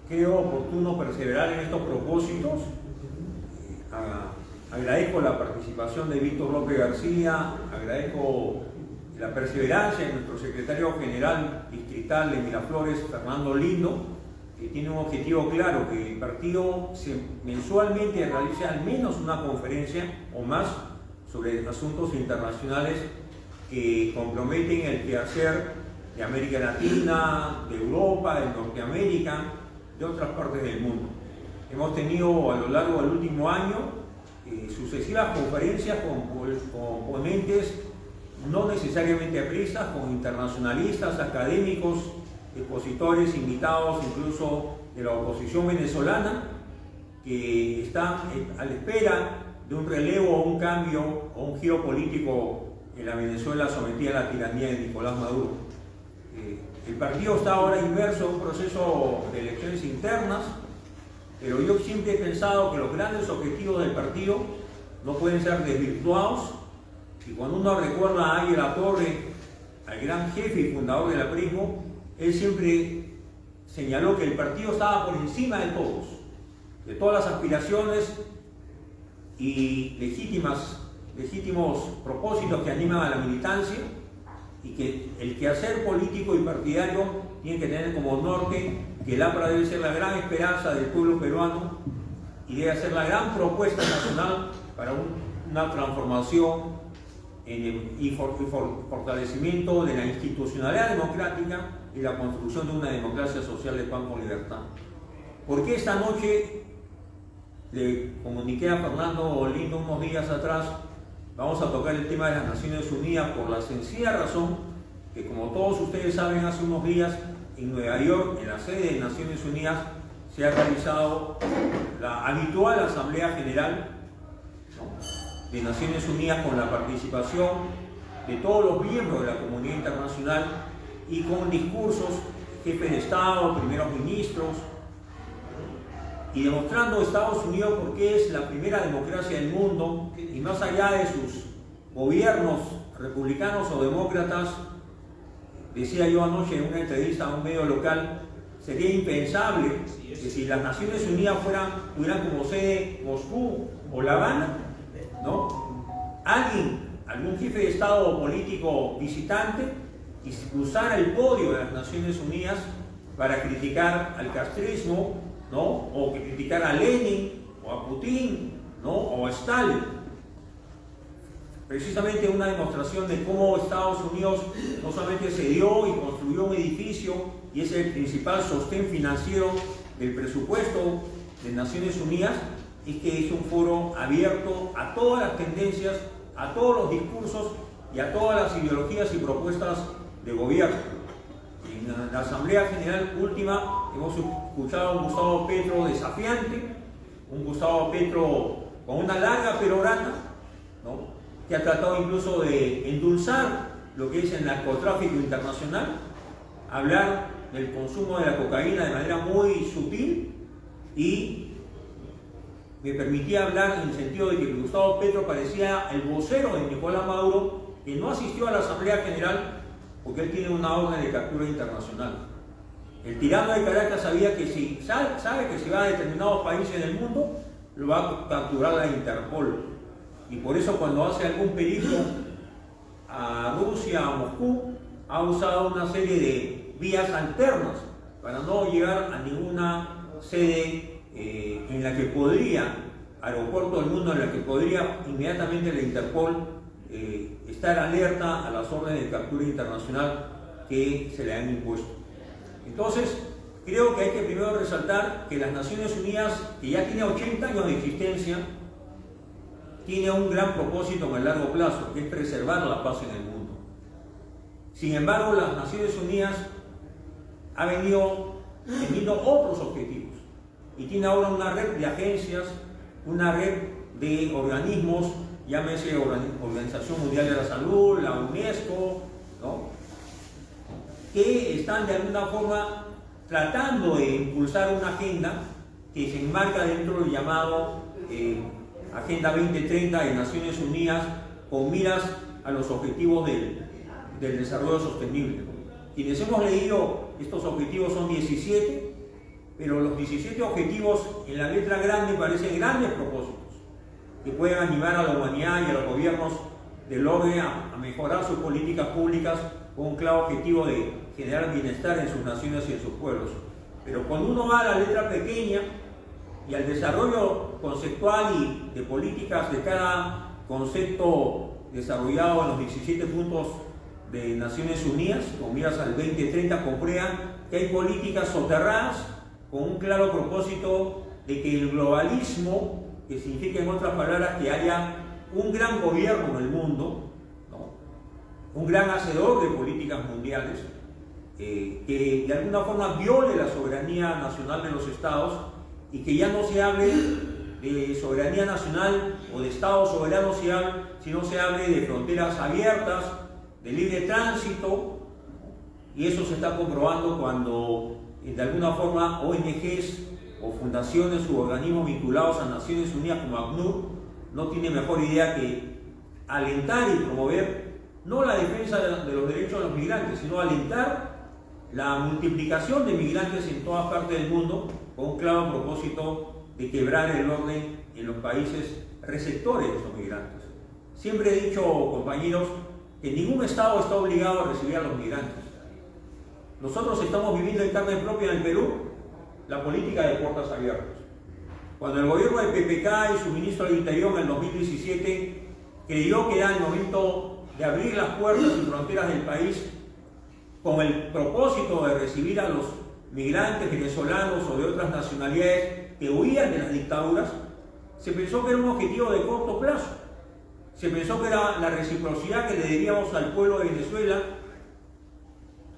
Creo oportuno perseverar en estos propósitos. Agradezco la participación de Víctor López García, agradezco la perseverancia de nuestro secretario general distrital de Miraflores, Fernando Lindo, que tiene un objetivo claro, que el partido mensualmente realice al menos una conferencia o más sobre asuntos internacionales que comprometen el quehacer de América Latina, de Europa, de Norteamérica, de otras partes del mundo. Hemos tenido a lo largo del último año sucesivas conferencias con ponentes no necesariamente apristas, con internacionalistas, académicos, expositores, invitados incluso de la oposición venezolana, que está a la espera de un relevo o un cambio o un giro político en la Venezuela sometida a la tiranía de Nicolás Maduro. El partido está ahora inmerso en un proceso de elecciones internas, pero yo siempre he pensado que los grandes objetivos del partido no pueden ser desvirtuados, y cuando uno recuerda a Águila Latorre, al gran jefe y fundador del aprismo, él siempre señaló que el partido estaba por encima de todos, de todas las aspiraciones y legítimos propósitos que animan a la militancia, y que el quehacer político y partidario tiene que tener como norte que el APRA debe ser la gran esperanza del pueblo peruano y debe ser la gran propuesta nacional para una transformación y fortalecimiento de la institucionalidad democrática y la construcción de una democracia social de paz con libertad. ¿Por qué esta noche le comuniqué a Fernando Lindo unos días atrás? Vamos a tocar el tema de las Naciones Unidas por la sencilla razón que, como todos ustedes saben, hace unos días en Nueva York, en la sede de Naciones Unidas, se ha realizado la habitual Asamblea General de Naciones Unidas con la participación de todos los miembros de la comunidad internacional y con discursos, jefes de Estado, primeros ministros, y demostrando a Estados Unidos por qué es la primera democracia del mundo, y más allá de sus gobiernos republicanos o demócratas. Decía yo anoche en una entrevista a un medio local, sería impensable que si las Naciones Unidas tuvieran como sede Moscú o La Habana, ¿no?, algún jefe de Estado o político visitante, y usara el podio de las Naciones Unidas para criticar al castrismo, ¿no?, o que criticar a Lenin o a Putin, ¿no?, o a Stalin. Precisamente una demostración de cómo Estados Unidos no solamente se dio y construyó un edificio y es el principal sostén financiero del presupuesto de Naciones Unidas, es que es un foro abierto a todas las tendencias, a todos los discursos y a todas las ideologías y propuestas de gobierno. En la Asamblea General última hemos escuchado a un Gustavo Petro desafiante, un Gustavo Petro con una larga perorata, ¿no?, que ha tratado incluso de endulzar lo que es el narcotráfico internacional, hablar del consumo de la cocaína de manera muy sutil, y me permitía hablar en el sentido de que Gustavo Petro parecía el vocero de Nicolás Maduro, que no asistió a la Asamblea General porque él tiene una orden de captura internacional. El tirano de Caracas sabía que sabe que si va a determinados países del mundo, lo va a capturar la Interpol. Y por eso cuando hace algún periplo a Rusia, a Moscú, ha usado una serie de vías alternas para no llegar a ninguna sede en la que podría, aeropuerto del mundo, en la que podría inmediatamente la Interpol estar alerta a las órdenes de captura internacional que se le han impuesto. Entonces, creo que hay que primero resaltar que las Naciones Unidas, que ya tiene 80 años de existencia, tiene un gran propósito en el largo plazo, que es preservar la paz en el mundo. Sin embargo, las Naciones Unidas ha venido teniendo otros objetivos y tiene ahora una red de agencias, una red de organismos, llámese Organización Mundial de la Salud, la UNESCO, ¿no?, que están de alguna forma tratando de impulsar una agenda que se enmarca dentro del llamado Agenda 2030 de Naciones Unidas, con miras a los objetivos del desarrollo sostenible. Quienes hemos leído estos objetivos son 17, pero los 17 objetivos en la letra grande parecen grandes propósitos que pueden animar a la humanidad y a los gobiernos del orden a mejorar sus políticas públicas con un claro objetivo de generar bienestar en sus naciones y en sus pueblos. Pero cuando uno va a la letra pequeña y al desarrollo conceptual y de políticas de cada concepto desarrollado en los 17 puntos de Naciones Unidas, con miras al 2030, comprueban que hay políticas soterradas con un claro propósito de que el globalismo, que significa en otras palabras que haya un gran gobierno en el mundo, ¿no?, un gran hacedor de políticas mundiales, que de alguna forma viole la soberanía nacional de los estados y que ya no se hable de soberanía nacional o de estados soberanos, sino se hable de fronteras abiertas, de libre tránsito, y eso se está comprobando cuando de alguna forma ONGs o fundaciones u organismos vinculados a Naciones Unidas como ACNUR no tienen mejor idea que alentar y promover no la defensa de los derechos de los migrantes, sino alentar la multiplicación de migrantes en todas partes del mundo con un claro propósito de quebrar el orden en los países receptores de esos migrantes. Siempre he dicho, compañeros, que ningún Estado está obligado a recibir a los migrantes. Nosotros estamos viviendo en carne propia en el Perú la política de puertas abiertas. Cuando el gobierno de PPK y su ministro del Interior en el 2017 creyó que era el momento de abrir las puertas y fronteras del país con el propósito de recibir a los migrantes venezolanos o de otras nacionalidades que huían de las dictaduras, se pensó que era un objetivo de corto plazo. Se pensó que era la reciprocidad que le debíamos al pueblo de Venezuela,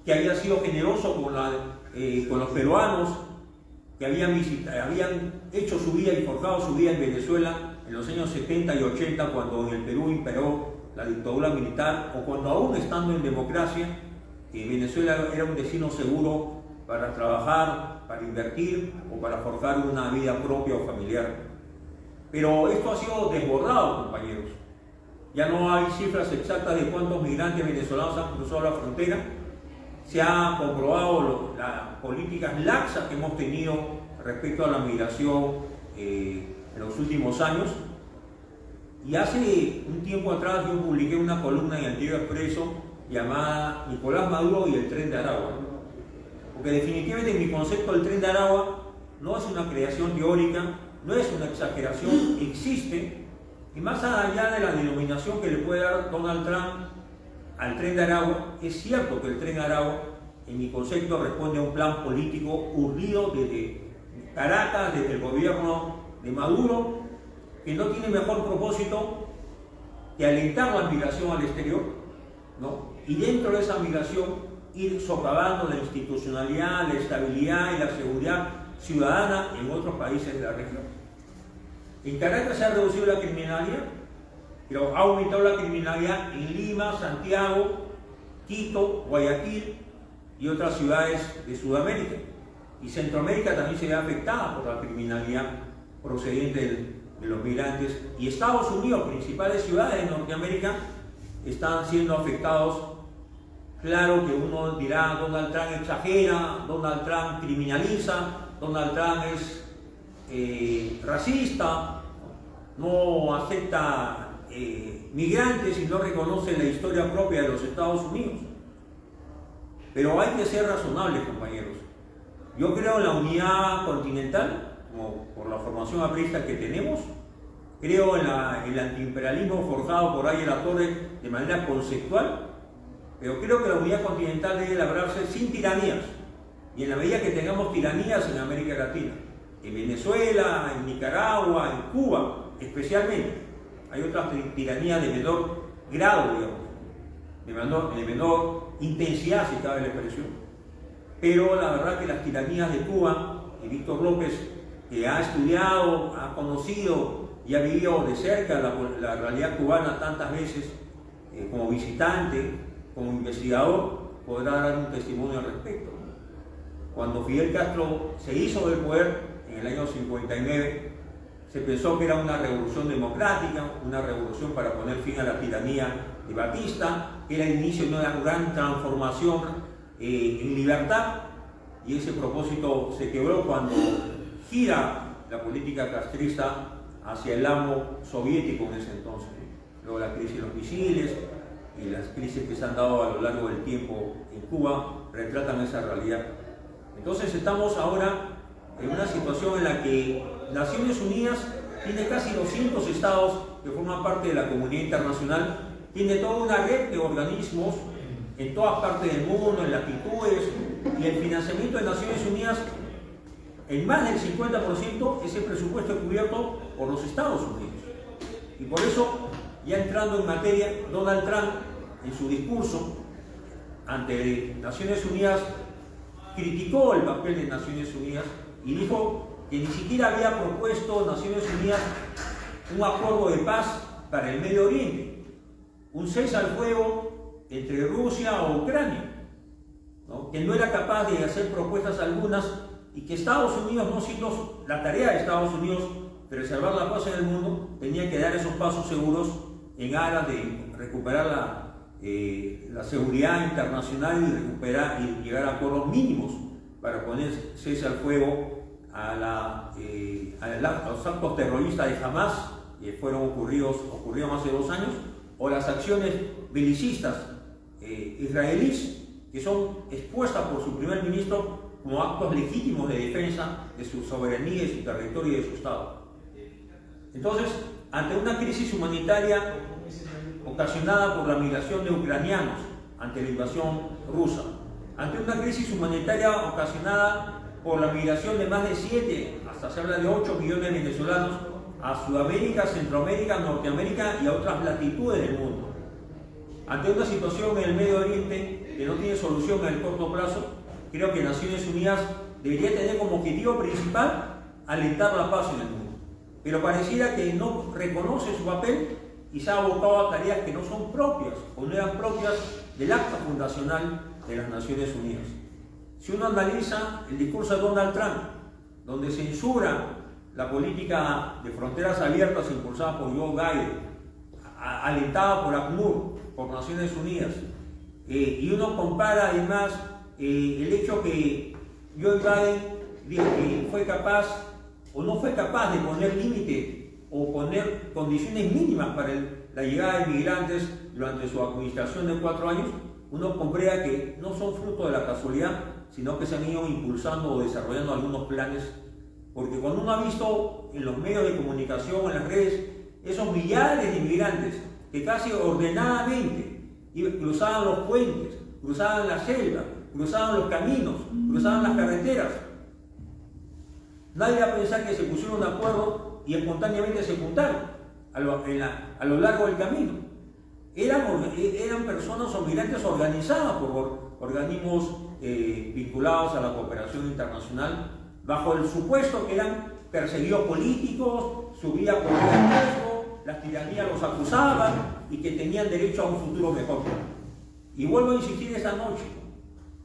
que había sido generoso con los peruanos, que habían hecho su vida y forjado su vida en Venezuela en los años 70 y 80, cuando en el Perú imperó la dictadura militar, o cuando aún estando en democracia, Venezuela era un destino seguro para trabajar, para invertir o para forjar una vida propia o familiar. Pero esto ha sido desbordado, compañeros. Ya no hay cifras exactas de cuántos migrantes venezolanos han cruzado la frontera. Se ha comprobado las políticas laxas que hemos tenido respecto a la migración en los últimos años. Y hace un tiempo atrás yo publiqué una columna en el Diario Expreso llamada Nicolás Maduro y el Tren de Aragua. Porque definitivamente mi concepto del Tren de Aragua no es una creación teórica, no es una exageración, existe. Y más allá de la denominación que le puede dar Donald Trump al Tren de Aragua, es cierto que el Tren de Aragua, en mi concepto, responde a un plan político urdido desde Caracas, desde el gobierno de Maduro, que no tiene mejor propósito que alentar la migración al exterior, ¿no? Y dentro de esa migración ir socavando la institucionalidad, la estabilidad y la seguridad ciudadana en otros países de la región. En Caracas se ha reducido la criminalidad, pero ha aumentado la criminalidad en Lima, Santiago, Quito, Guayaquil y otras ciudades de Sudamérica. Y Centroamérica también se ve afectada por la criminalidad procedente de los migrantes. Y Estados Unidos, principales ciudades de Norteamérica, están siendo afectados. Claro que uno dirá, Donald Trump exagera, Donald Trump criminaliza, Donald Trump es racista, no acepta migrantes y no reconoce la historia propia de los Estados Unidos. Pero hay que ser razonables, compañeros. Yo creo en la unidad continental, como por la formación aprista que tenemos. Creo en el antiimperialismo forjado por Ayer La Torre de manera conceptual, pero creo que la unidad continental debe labrarse sin tiranías, y en la medida que tengamos tiranías en América Latina, en Venezuela, en Nicaragua, en Cuba especialmente. Hay otras tiranías de menor grado, digamos, de menor intensidad, si cabe la expresión. Pero la verdad que las tiranías de Cuba, y Víctor López, que ha estudiado, ha conocido y ha vivido de cerca la realidad cubana tantas veces, como visitante, como investigador, podrá dar un testimonio al respecto. Cuando Fidel Castro se hizo del poder en el año 59, se pensó que era una revolución democrática, una revolución para poner fin a la tiranía de Batista, que era el inicio de una gran transformación en libertad, y ese propósito se quebró cuando gira la política castrista hacia el lado soviético en ese entonces. Luego la crisis de los misiles y las crisis que se han dado a lo largo del tiempo en Cuba retratan esa realidad. Entonces estamos ahora en una situación en la que Naciones Unidas tiene casi 200 estados que forman parte de la comunidad internacional, tiene toda una red de organismos en todas partes del mundo, en latitudes, y el financiamiento de Naciones Unidas, en más del 50%, ese presupuesto es cubierto por los Estados Unidos. Y por eso, ya entrando en materia, Donald Trump, en su discurso ante Naciones Unidas, criticó el papel de Naciones Unidas y dijo que ni siquiera había propuesto Naciones Unidas un acuerdo de paz para el Medio Oriente, un cese al fuego entre Rusia o Ucrania, ¿no? Que no era capaz de hacer propuestas algunas, y que Estados Unidos, no siendo la tarea de Estados Unidos preservar la paz en el mundo, tenía que dar esos pasos seguros en aras de recuperar la seguridad internacional y recuperar y llegar a acuerdos mínimos para poner cese al fuego a los actos terroristas de Hamas, que ocurrieron hace 2 años, o las acciones belicistas israelíes, que son expuestas por su primer ministro como actos legítimos de defensa de su soberanía, de su territorio y de su Estado. Entonces, ante una crisis humanitaria ocasionada por la migración de ucranianos ante la invasión rusa, ante una crisis humanitaria ocasionada por la migración de más de 7, hasta se habla de 8 millones de venezolanos a Sudamérica, Centroamérica, Norteamérica y a otras latitudes del mundo, ante una situación en el Medio Oriente que no tiene solución en el corto plazo, creo que Naciones Unidas debería tener como objetivo principal alentar la paz en el mundo. Pero pareciera que no reconoce su papel y se ha abocado a tareas que no son propias o no eran propias del acta fundacional de las Naciones Unidas. Si uno analiza el discurso de Donald Trump, donde censura la política de fronteras abiertas impulsada por Joe Biden, alentada por ACNUR, por Naciones Unidas, y uno compara además el hecho que Joe Biden fue capaz o no fue capaz de poner límite o poner condiciones mínimas para la llegada de migrantes durante su administración de 4 años, uno comprueba que no son fruto de la casualidad, sino que se han ido impulsando o desarrollando algunos planes, porque cuando uno ha visto en los medios de comunicación, en las redes, esos millares de inmigrantes que casi ordenadamente cruzaban los puentes, cruzaban la selva, cruzaban los caminos, cruzaban las carreteras, nadie va a pensar que se pusieron de acuerdo y espontáneamente se juntaron a lo largo del camino. Eran personas o migrantes organizadas por organismos vinculados a la cooperación internacional, bajo el supuesto que eran perseguidos políticos, su vida corría en riesgo, las tiranías los acusaban y que tenían derecho a un futuro mejor. Y vuelvo a insistir esta noche,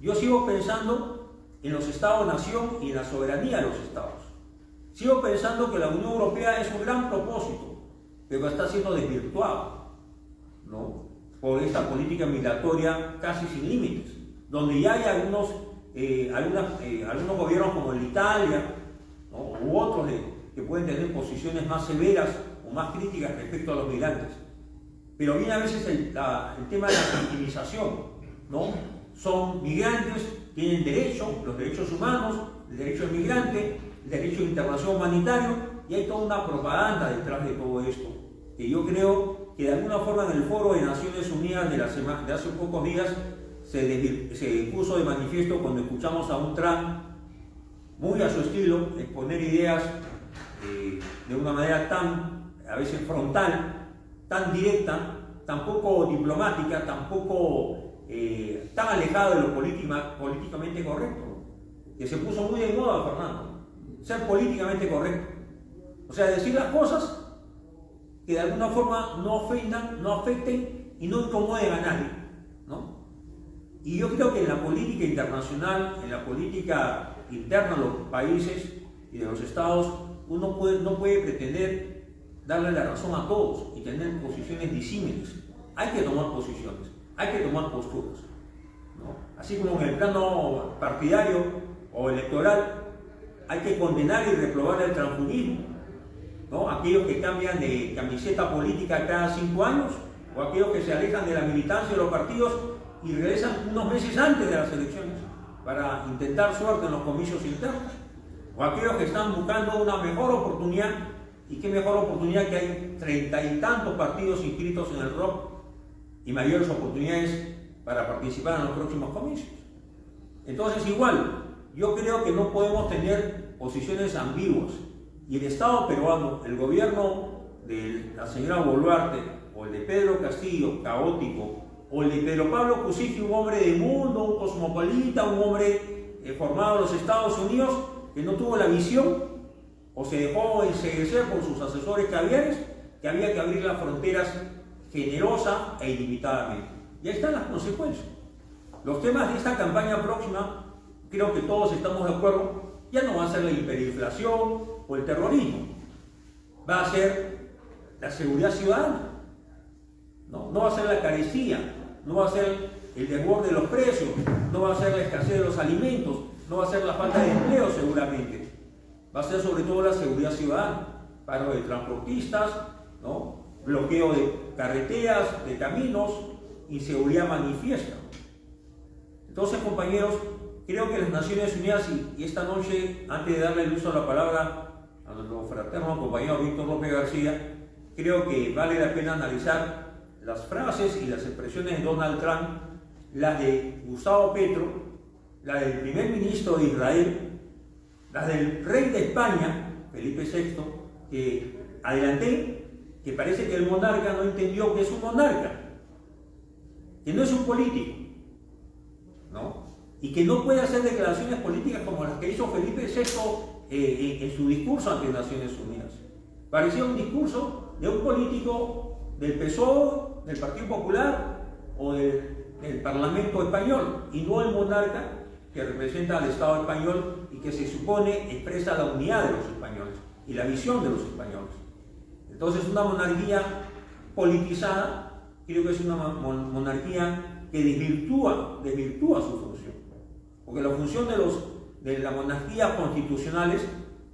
yo sigo pensando en los Estados-nación y en la soberanía de los Estados. Sigo pensando que la Unión Europea es un gran propósito, pero está siendo desvirtuado, ¿no?, por esta política migratoria casi sin límites, donde ya hay algunos gobiernos como el de Italia, ¿no?, u otros que pueden tener posiciones más severas o más críticas respecto a los migrantes. Pero viene a veces el tema de la victimización, ¿no? Son migrantes, tienen derechos, los derechos humanos, el derecho al migrante, el derecho de internación humanitario, y hay toda una propaganda detrás de todo esto, que yo creo que de alguna forma en el foro de Naciones Unidas de hace pocos días se puso de manifiesto cuando escuchamos a un Trump muy a su estilo exponer ideas de una manera tan, a veces frontal, tan directa, tan poco diplomática, tan tan alejado de lo políticamente correcto, que se puso muy de moda, Fernando, ser políticamente correcto. O sea, decir las cosas que de alguna forma no ofendan, no afecten y no incomoden a nadie, ¿no? Y yo creo que en la política internacional, en la política interna de los países y de los estados, uno no puede pretender darle la razón a todos y tener posiciones disímiles. Hay que tomar posiciones, hay que tomar posturas, ¿no? así como en el plano partidario o electoral, hay que condenar y reprobar el transfugismo, ¿no? Aquellos que cambian de camiseta política cada 5 años, o aquellos que se alejan de la militancia de los partidos y regresan unos meses antes de las elecciones para intentar suerte en los comicios internos, o aquellos que están buscando una mejor oportunidad. Y qué mejor oportunidad que hay 30 y tantos partidos inscritos en el ROC y mayores oportunidades para participar en los próximos comicios. Entonces, igual, yo creo que no podemos tener posiciones ambiguas. Y el Estado peruano, el gobierno de la señora Boluarte, o el de Pedro Castillo, caótico, o el de Pedro Pablo Kuczynski, un hombre de mundo, un cosmopolita, un hombre formado en los Estados Unidos, que no tuvo la visión o se dejó enseguecer por sus asesores caviares, que había que abrir las fronteras generosa e ilimitadamente. Y ahí están las consecuencias. Los temas de esta campaña próxima, creo que todos estamos de acuerdo, ya no va a ser la hiperinflación o el terrorismo, va a ser la seguridad ciudadana, no va a ser la carestía, no va a ser el desborde de los precios, no va a ser la escasez de los alimentos, no va a ser la falta de empleo seguramente, va a ser sobre todo la seguridad ciudadana, paro de transportistas, ¿no? Bloqueo de carreteras, de caminos, inseguridad manifiesta. Entonces, compañeros, creo que las Naciones Unidas, y esta noche, antes de darle el uso a la palabra a nuestro fraterno compañero Víctor López García, creo que vale la pena analizar las frases y las expresiones de Donald Trump, las de Gustavo Petro, las del primer ministro de Israel, las del rey de España, Felipe VI, que adelanté, que parece que el monarca no entendió que es un monarca, que no es un político, ¿no? Y que no puede hacer declaraciones políticas como las que hizo Felipe VI en su discurso ante Naciones Unidas. Parecía un discurso de un político del PSOE, del Partido Popular o del Parlamento español, y no el monarca que representa al Estado español y que se supone expresa la unidad de los españoles y la visión de los españoles. Entonces, una monarquía politizada, creo que es una monarquía que desvirtúa su función. Porque la función de las monarquías constitucionales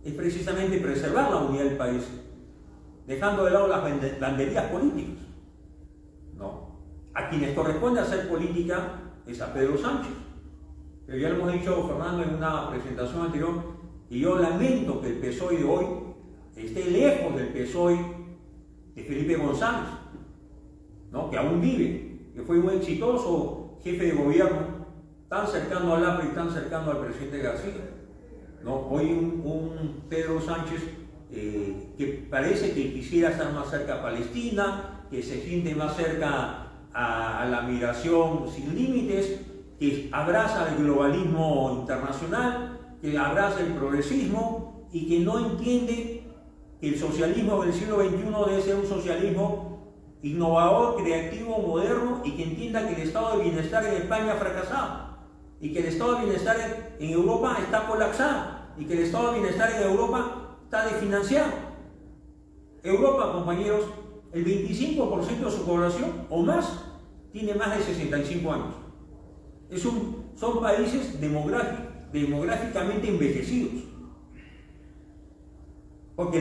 es precisamente preservar la unidad del país, dejando de lado las banderías políticas, ¿no? A quienes corresponde hacer política es a Pedro Sánchez. Pero ya lo hemos dicho, Fernando, en una presentación anterior, y yo lamento que el PSOE de hoy esté lejos del PSOE de Felipe González, ¿no? Que aún vive, que fue un exitoso jefe de gobierno, tan cercano al APRA y tan cercano al presidente García, ¿no? Hoy un Pedro Sánchez que parece que quisiera estar más cerca a Palestina, que se siente más cerca a la migración sin límites, que abraza el globalismo internacional, que abraza el progresismo y que no entiende que el socialismo del siglo XXI debe ser un socialismo innovador, creativo, moderno, y que entienda que el estado de bienestar en España ha fracasado y que el estado de bienestar en Europa está colapsado y que el estado de bienestar en Europa está desfinanciado. Europa, compañeros, el 25% de su población o más tiene más de 65 años. Son países demográficamente envejecidos. Porque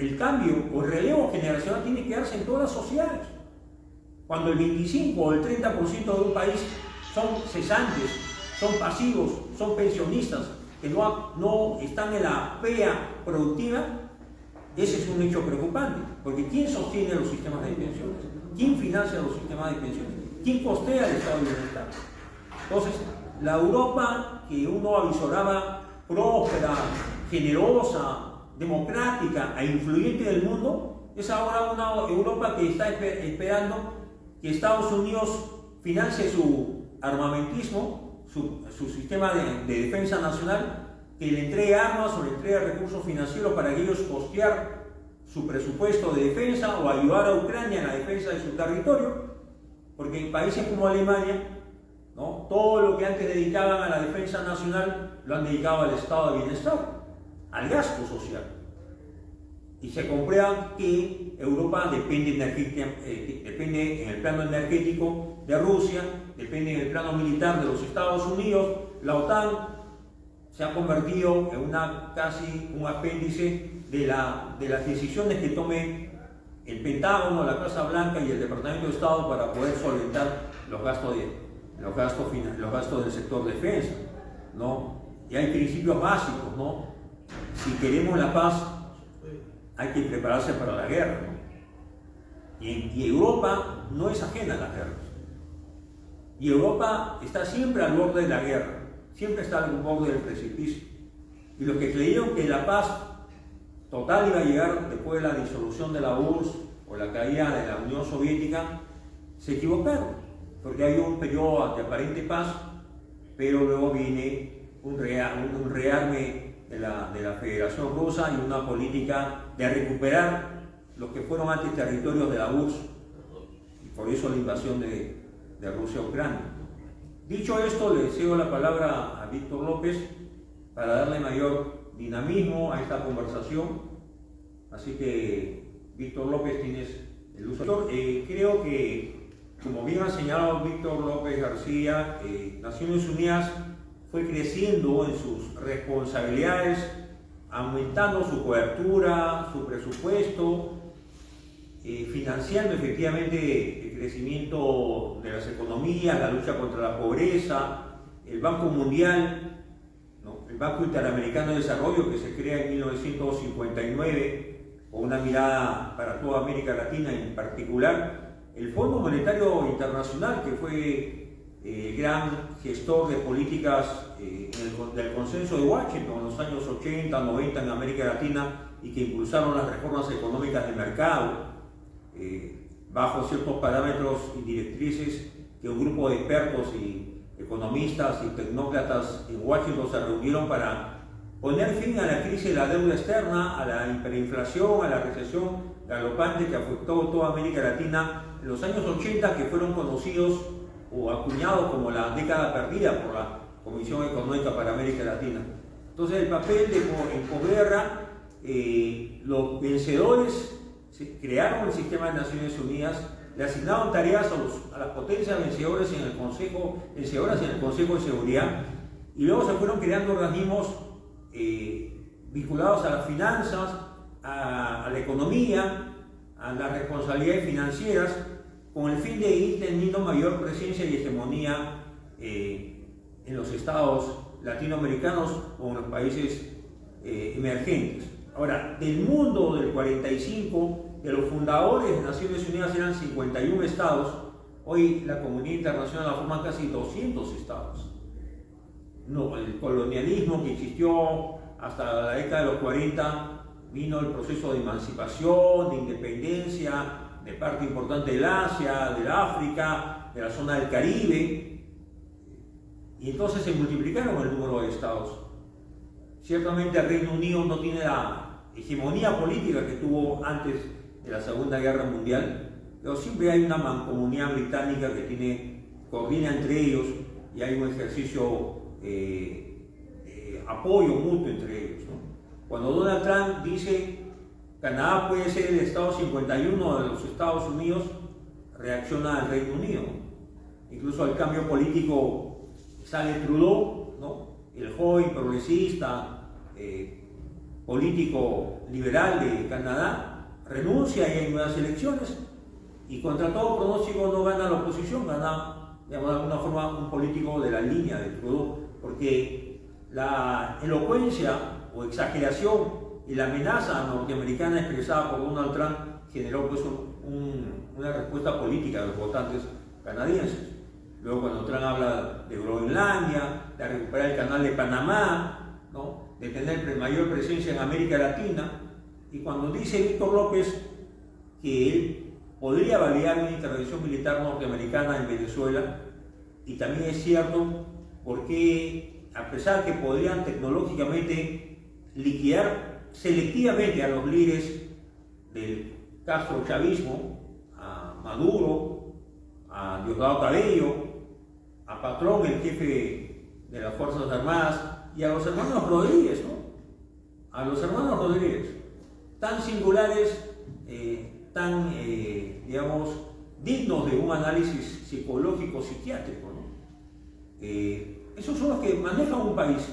el cambio o el relevo generacional tiene que darse en todas las sociedades. Cuando el 25 o el 30% de un país son cesantes, son pasivos, son pensionistas, que no están en la pea productiva, ese es un hecho preocupante. Porque ¿quién sostiene los sistemas de pensiones? ¿Quién financia los sistemas de pensiones? ¿Quién costea el estado de bienestar? Entonces, la Europa que uno avisoraba próspera, generosa, democrática e influyente del mundo, es ahora una Europa que está esperando que Estados Unidos financie su armamentismo, su sistema de defensa nacional, que le entregue armas o le entregue recursos financieros para que ellos costear su presupuesto de defensa o ayudar a Ucrania en la defensa de su territorio, porque en países como Alemania, ¿no? Todo lo que antes dedicaban a la defensa nacional lo han dedicado al estado de bienestar, al gasto social. Y se comprueba que Europa depende en el plano energético de Rusia, depende en el plano militar de los Estados Unidos. La OTAN se ha convertido en casi un apéndice de las decisiones que tome el Pentágono, la Casa Blanca y el Departamento de Estado para poder solventar los gastos del sector defensa, ¿no? Y hay principios básicos, ¿no? Si queremos la paz, hay que prepararse para la guerra, ¿no? Y Europa no es ajena a las guerras. Y Europa está siempre al borde de la guerra, siempre está al borde del precipicio. Y los que creyeron que la paz total iba a llegar después de la disolución de la URSS o la caída de la Unión Soviética, se equivocaron, porque hay un periodo de aparente paz, pero luego viene un rearme de la Federación Rusa y una política de recuperar los que fueron antes territorios de la URSS, y por eso la invasión de Rusia a Ucrania. Dicho esto, le cedo la palabra a Víctor López para darle mayor dinamismo a esta conversación. Así que, Víctor López, tienes el uso. Creo que, como bien ha señalado Víctor López García, Naciones Unidas fue creciendo en sus responsabilidades, aumentando su cobertura, su presupuesto, financiando efectivamente el crecimiento de las economías, la lucha contra la pobreza, el Banco Mundial, ¿no? El Banco Interamericano de Desarrollo, que se crea en 1959 con una mirada para toda América Latina, en particular el Fondo Monetario Internacional, que fue gran gestor de políticas del consenso de Washington en los años 80, 90 en América Latina, y que impulsaron las reformas económicas de mercado bajo ciertos parámetros y directrices que un grupo de expertos y economistas y tecnócratas en Washington se reunieron para poner fin a la crisis de la deuda externa, a la hiperinflación, a la recesión galopante que afectó a toda América Latina en los años 80, que fueron conocidos o acuñados como la década perdida por la Comisión Económica para América Latina. Entonces, el papel en posguerra, los vencedores crearon el sistema de Naciones Unidas, le asignaron tareas a las potencias vencedoras en el Consejo de Seguridad, y luego se fueron creando organismos vinculados a las finanzas, a la economía, a las responsabilidades financieras, con el fin de ir teniendo mayor presencia y hegemonía en los estados latinoamericanos o en los países emergentes. Ahora, del mundo del 45, de los fundadores de Naciones Unidas eran 51 estados, hoy la comunidad internacional la forman casi 200 estados. No, el colonialismo que existió hasta la década de los 40, vino el proceso de emancipación, de independencia de parte importante del Asia, del África, de la zona del Caribe, y entonces se multiplicaron el número de estados. Ciertamente el Reino Unido no tiene la hegemonía política que tuvo antes de la Segunda Guerra Mundial, pero siempre hay una mancomunidad británica que coordina entre ellos, y hay un ejercicio apoyo mutuo entre ellos, ¿no? Cuando Donald Trump dice Canadá puede ser el estado 51 de los Estados Unidos, reacciona al Reino Unido. Incluso al cambio político sale Trudeau, ¿no? El joven progresista, político liberal de Canadá, renuncia y hay nuevas elecciones, y contra todo pronóstico no gana la oposición, gana de alguna forma un político de la línea de Trudeau, porque la elocuencia o exageración y la amenaza norteamericana expresada por Donald Trump generó pues una respuesta política de los votantes canadienses. Luego, cuando Trump habla de Groenlandia, de recuperar el canal de Panamá, ¿no?, de tener mayor presencia en América Latina, y cuando dice Víctor López que él podría validar una intervención militar norteamericana en Venezuela, y también es cierto porque a pesar que podrían tecnológicamente liquidar selectivamente a los líderes del castrochavismo, a Maduro, a Diosdado Cabello, a Patrón, el jefe de las Fuerzas Armadas, y a los hermanos Rodríguez, ¿no? A los hermanos Rodríguez. tan singulares, tan, digamos, dignos de un análisis psicológico, psiquiátrico, ¿no? Esos son los que manejan un país,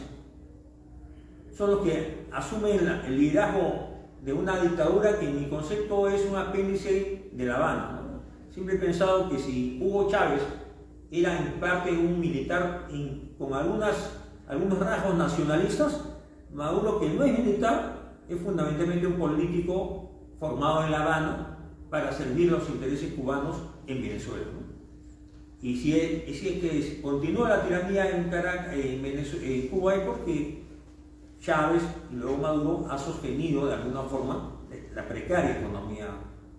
son los que asumen el liderazgo de una dictadura que en mi concepto es un apéndice de La Habana, ¿no? Siempre he pensado que si Hugo Chávez era en parte un militar con algunos rasgos nacionalistas, Maduro, que no es militar, es fundamentalmente un político formado en La Habana para servir los intereses cubanos en Venezuela, ¿no? Y si es que continúa la tiranía en Cuba es porque Chávez y luego Maduro ha sostenido de alguna forma la precaria economía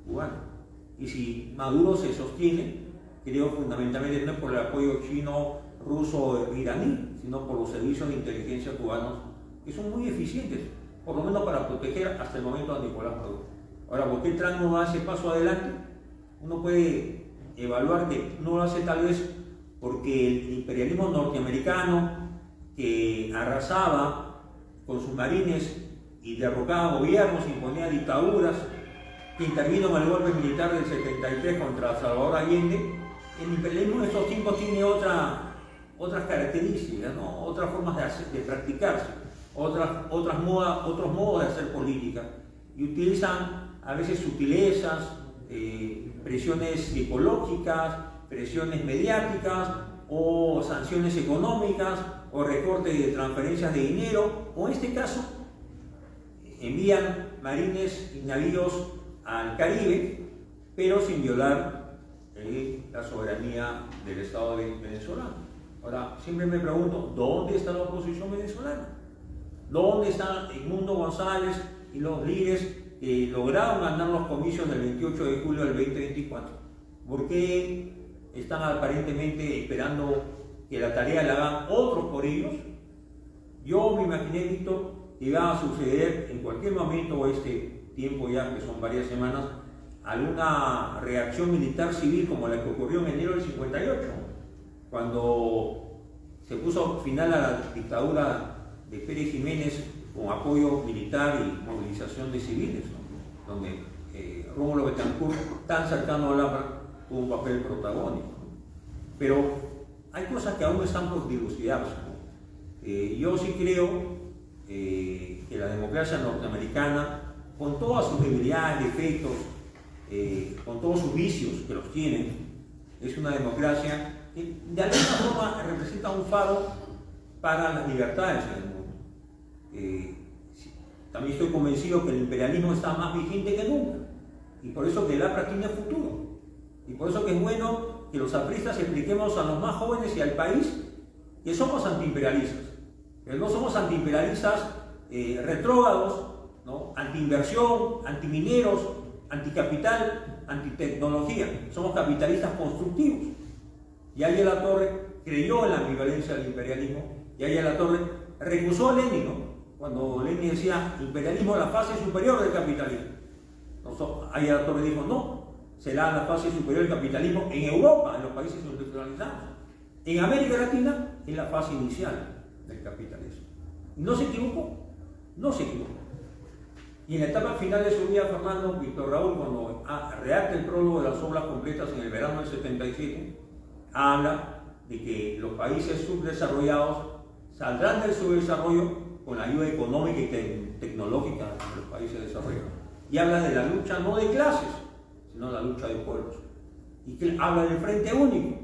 cubana. Y si Maduro se sostiene, creo fundamentalmente no es por el apoyo chino, ruso o iraní, sino por los servicios de inteligencia cubanos, que son muy eficientes, por lo menos para proteger hasta el momento a Nicolás Maduro. Ahora, ¿por qué Trump no da ese paso adelante? Uno puede evaluar que no lo hace tal vez porque el imperialismo norteamericano, que arrasaba con sus marines y derrocaba gobiernos, imponía dictaduras, que intervino en el golpe militar del 73 contra Salvador Allende, el imperialismo en estos tiempos tiene otras características, ¿no? Otras formas de practicarse, otros modos de hacer política, y utilizan a veces sutilezas, presiones psicológicas, presiones mediáticas, o sanciones económicas, o recorte de transferencias de dinero, o en este caso envían marines y navíos al Caribe, pero sin violar la soberanía del Estado venezolano. Ahora, siempre me pregunto, ¿dónde está la oposición venezolana? ¿Dónde están Edmundo González y los líderes que lograron ganar los comicios del 28 de julio del 2024? ¿Por qué están aparentemente esperando que la tarea la hagan otros por ellos? Yo me imaginé, Víctor, que iba a suceder en cualquier momento, o este tiempo ya, que son varias semanas, alguna reacción militar civil como la que ocurrió en enero del 58, cuando se puso final a la dictadura de Pérez Jiménez con apoyo militar y movilización de civiles, ¿no? Donde Rómulo Betancourt, tan cercano al APRA, tuvo un papel protagónico. Pero hay cosas que aún están por dilucidarse, ¿no? Yo sí creo que la democracia norteamericana, con todas sus debilidades, defectos, con todos sus vicios que los tienen, es una democracia que de alguna forma representa un faro para las libertades en el mundo. También estoy convencido que el imperialismo está más vigente que nunca, y por eso que el APRA tiene futuro, y por eso que es bueno que los apristas expliquemos a los más jóvenes y al país que somos antiimperialistas, pero no somos antiimperialistas retrógrados, ¿no? Antiinversión, antimineros, anticapital, antitecnología. Somos capitalistas constructivos. Y ahí La Torre creyó en la ambivalencia del imperialismo, y ahí La Torre recusó a Lenin, ¿no? Cuando Lenin decía imperialismo es la fase superior del capitalismo. Ahí La Torre dijo no, será la fase superior del capitalismo en Europa, en los países industrializados. En América Latina es la fase inicial del capitalismo. ¿No se equivocó? No se equivocó. Y en la etapa final de su vida, Fernando, Víctor Raúl, cuando redacta el prólogo de las obras completas en el verano del 77, habla de que los países subdesarrollados saldrán del subdesarrollo con la ayuda económica y tecnológica de los países desarrollados. Y habla de la lucha no de clases, sino la lucha de pueblos. Y que habla del frente único,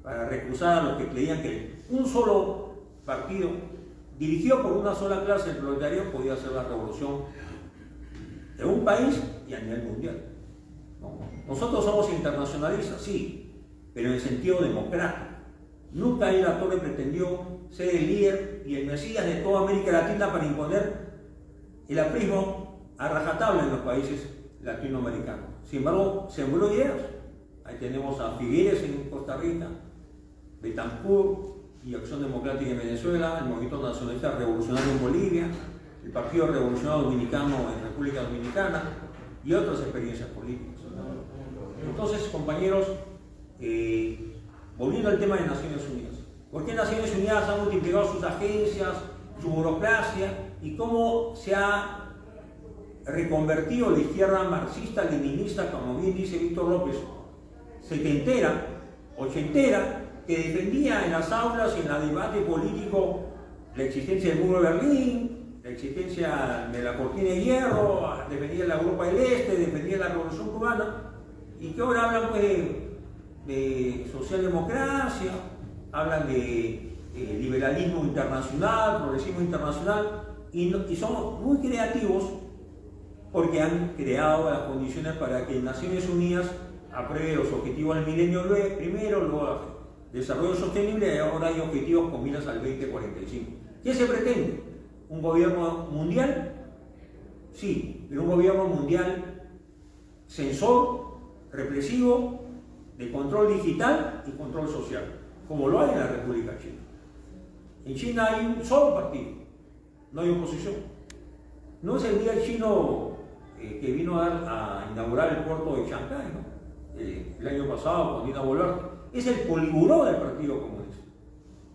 para reclusar a los que creían que un solo partido, dirigido por una sola clase, el proletariado, podía hacer la revolución de un país y a nivel mundial. ¿No? Nosotros somos internacionalistas, sí, pero en sentido democrático. Nunca La Torre pretendió ser el líder y el mesías de toda América Latina para imponer el aprismo a rajatabla en los países latinoamericanos. Sin embargo, sembró ideas. Ahí tenemos a Figueres en Costa Rica, Betancourt y Acción Democrática en Venezuela, el Movimiento Nacionalista Revolucionario en Bolivia, el Partido Revolucionario Dominicano en República Dominicana y otras experiencias políticas. Entonces, compañeros, volviendo al tema de Naciones Unidas, ¿por qué Naciones Unidas ha multiplicado sus agencias, su burocracia, y cómo se ha reconvertido la izquierda marxista-leninista, como bien dice Víctor López, setentera, ochentera, que defendía en las aulas y en el debate político la existencia del muro de Berlín, la existencia de la cortina de hierro, defendía la Europa del Este, defendía la Revolución Cubana, y que ahora hablan pues de socialdemocracia, hablan de liberalismo internacional, progresismo internacional, y son muy creativos porque han creado las condiciones para que Naciones Unidas apruebe los objetivos del milenio primero, luego desarrollo sostenible, y ahora hay objetivos con miras al 2045. ¿Qué se pretende? ¿Un gobierno mundial? Sí, pero un gobierno mundial censor, represivo, de control digital y control social, como lo hay en la República China. En China hay un solo partido, no hay oposición. No es el día chino que vino a inaugurar el puerto de Shanghái, ¿no? El año pasado, con Dina Boluarte. Es el poliburó del Partido Comunista.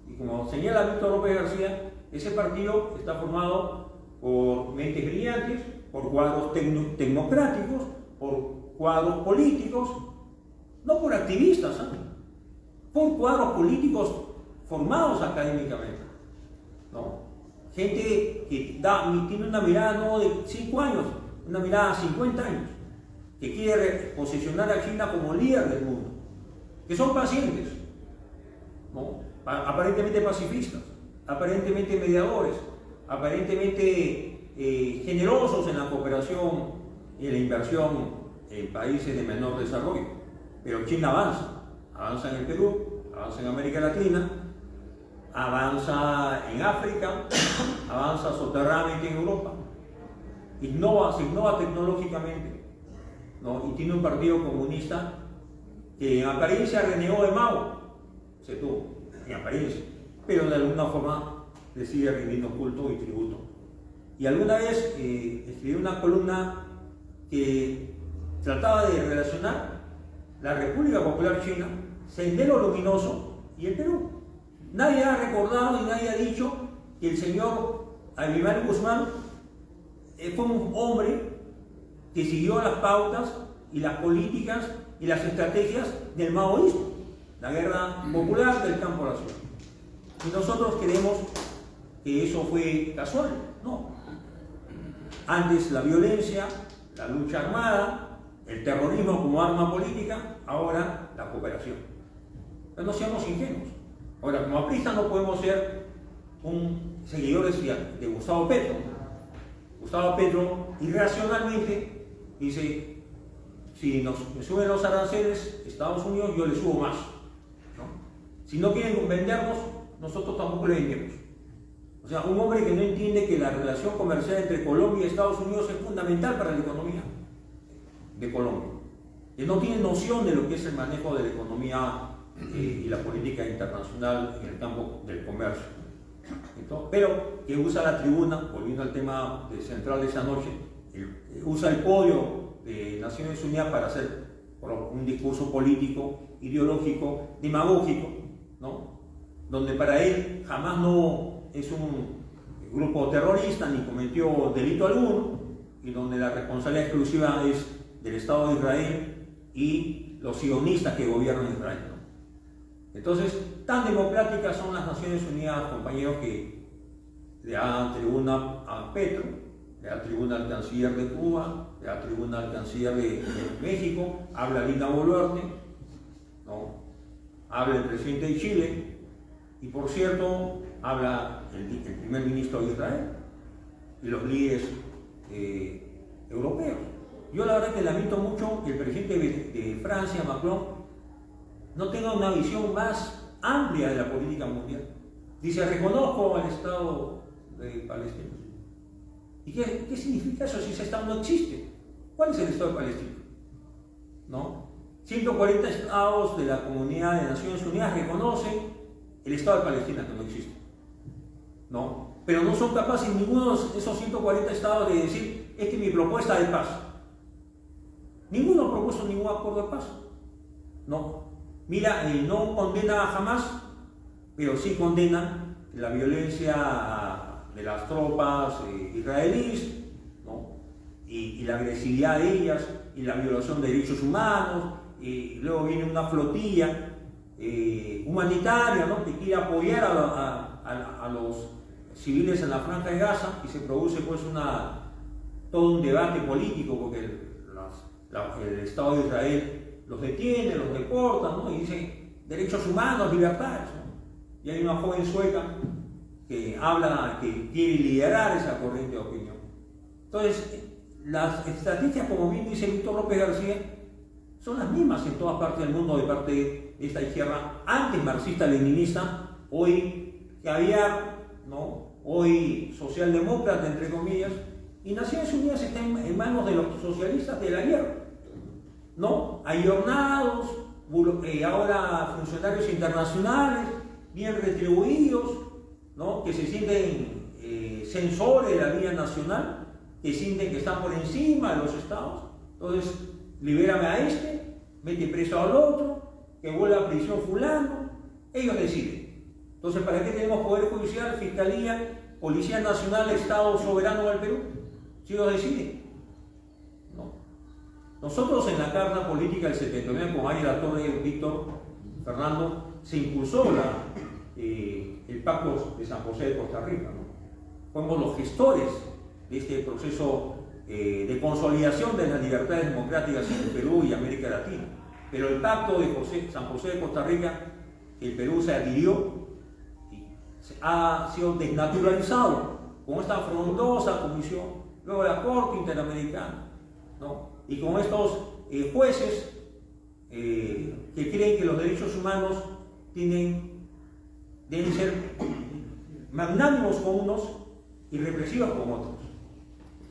Y como señala Víctor López García, ese partido está formado por mentes brillantes, por cuadros tecnocráticos, por cuadros políticos, no por activistas, ¿eh? Por cuadros políticos formados académicamente, ¿no? Gente que tiene una mirada no de 5 años, una mirada a 50 años, que quiere posicionar a China como líder del mundo, que son pacientes, ¿no? Aparentemente pacifistas, aparentemente mediadores, aparentemente generosos en la cooperación y en la inversión en países de menor desarrollo. Pero China avanza en el Perú, avanza en América Latina, avanza en África, avanza soterradamente en Europa, se innova tecnológicamente, ¿no? Y tiene un partido comunista que en apariencia renegó de Mao, se tuvo, en apariencia, pero de alguna forma le sigue rindiendo culto y tributo. Y alguna vez escribí una columna que trataba de relacionar la República Popular China, Sendero Luminoso y el Perú. Nadie ha recordado y nadie ha dicho que el señor Aymar Guzmán fue un hombre que siguió las pautas y las políticas y las estrategias del maoísmo, la guerra popular del campo a la ciudad. Y nosotros creemos que eso fue casual, no. Antes la violencia, la lucha armada, el terrorismo como arma política, ahora la cooperación. Pero no seamos ingenuos. Ahora, como apristas no podemos ser seguidores de Gustavo Petro. Gustavo Petro irracionalmente dice, si me suben los aranceles Estados Unidos, yo le subo más, ¿no? Si no quieren vendernos, nosotros tampoco le vendemos. O sea, un hombre que no entiende que la relación comercial entre Colombia y Estados Unidos es fundamental para la economía de Colombia, que no tiene noción de lo que es el manejo de la economía y la política internacional en el campo del comercio. Entonces, pero que usa la tribuna, volviendo al tema central de esa noche, usa el podio de Naciones Unidas para hacer un discurso político, ideológico, demagógico, ¿no? Donde para él jamás no es un grupo terrorista ni cometió delito alguno, y donde la responsabilidad exclusiva es del Estado de Israel y los sionistas que gobiernan Israel, ¿no? Entonces, tan democráticas son las Naciones Unidas, compañeros, que le dan tribuna a Petro, le da tribuna al canciller de Cuba, le da tribuna al canciller de México, habla Dina Boluarte, ¿no? Habla el presidente de Chile, y por cierto, habla el primer ministro de Israel y los líderes europeos. Yo la verdad que lamento mucho que el presidente de Francia, Macron, no tenga una visión más amplia de la política mundial. Dice, reconozco al Estado de Palestina. ¿Y qué significa eso si ese Estado no existe? ¿Cuál es el Estado de Palestina? ¿No? 140 estados de la Comunidad de Naciones Unidas reconocen el Estado de Palestina, que no existe, ¿no? Pero no son capaces ninguno de esos 140 estados de decir, es que mi propuesta de paz. Ninguno ha propuesto ningún acuerdo de paz, ¿no? Mira, no condena a Hamas, pero sí condena la violencia de las tropas israelíes, ¿no? y la agresividad de ellas, y la violación de derechos humanos, y luego viene una flotilla humanitaria, ¿no?, que quiere apoyar a los civiles en la Franja de Gaza, y se produce pues todo un debate político, porque el Estado de Israel los detiene, los deporta, ¿no?, y dice derechos humanos, libertades, ¿no? Y hay una joven sueca que habla, que quiere liderar esa corriente de opinión. Entonces, las estrategias, como bien dice Víctor López García, son las mismas en todas partes del mundo de parte de esta izquierda antes marxista-leninista, hoy caviar, ¿no?, hoy socialdemócrata, entre comillas, y Naciones Unidas está en manos de los socialistas de la guerra, ¿no? Ayornados, ahora funcionarios internacionales, bien retribuidos, ¿no?, que se sienten censores de la vida nacional, que sienten que están por encima de los estados. Entonces, libérame a este, mete preso al otro, que vuelva a prisión fulano, ellos deciden. Entonces, ¿para qué tenemos Poder Judicial, Fiscalía, Policía Nacional, Estado soberano del Perú? Si ellos deciden. No. Nosotros en la Carta Política del 79, con Ari Latorre y Víctor Fernando, se impulsó el Pacto de San José de Costa Rica, ¿no? Fuimos los gestores de este proceso de consolidación de las libertades democráticas en el Perú y América Latina. Pero el Pacto de San José de Costa Rica, el Perú se adhirió y ha sido desnaturalizado con esta frondosa comisión, luego la Corte Interamericana, ¿no?, y con estos jueces que creen que los derechos humanos deben ser magnánimos con unos y represivos con otros.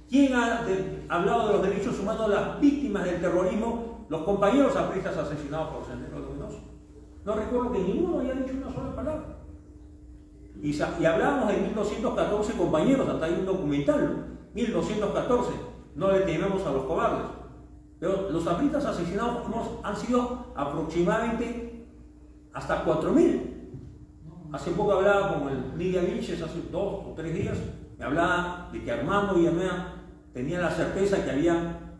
¿Quién ha hablado de los derechos humanos de las víctimas del terrorismo, los compañeros apristas asesinados por Sendero Luminoso? No recuerdo que ninguno haya dicho una sola palabra. Y hablábamos de 1214 compañeros, hasta hay un documental, 1214, no le tememos a los cobardes. Pero los apristas asesinados han sido aproximadamente hasta 4.000. Hace poco hablaba con el Lidia Vilches, hace 2 o 3 días, me hablaba de que Armando Villamea tenía la certeza que había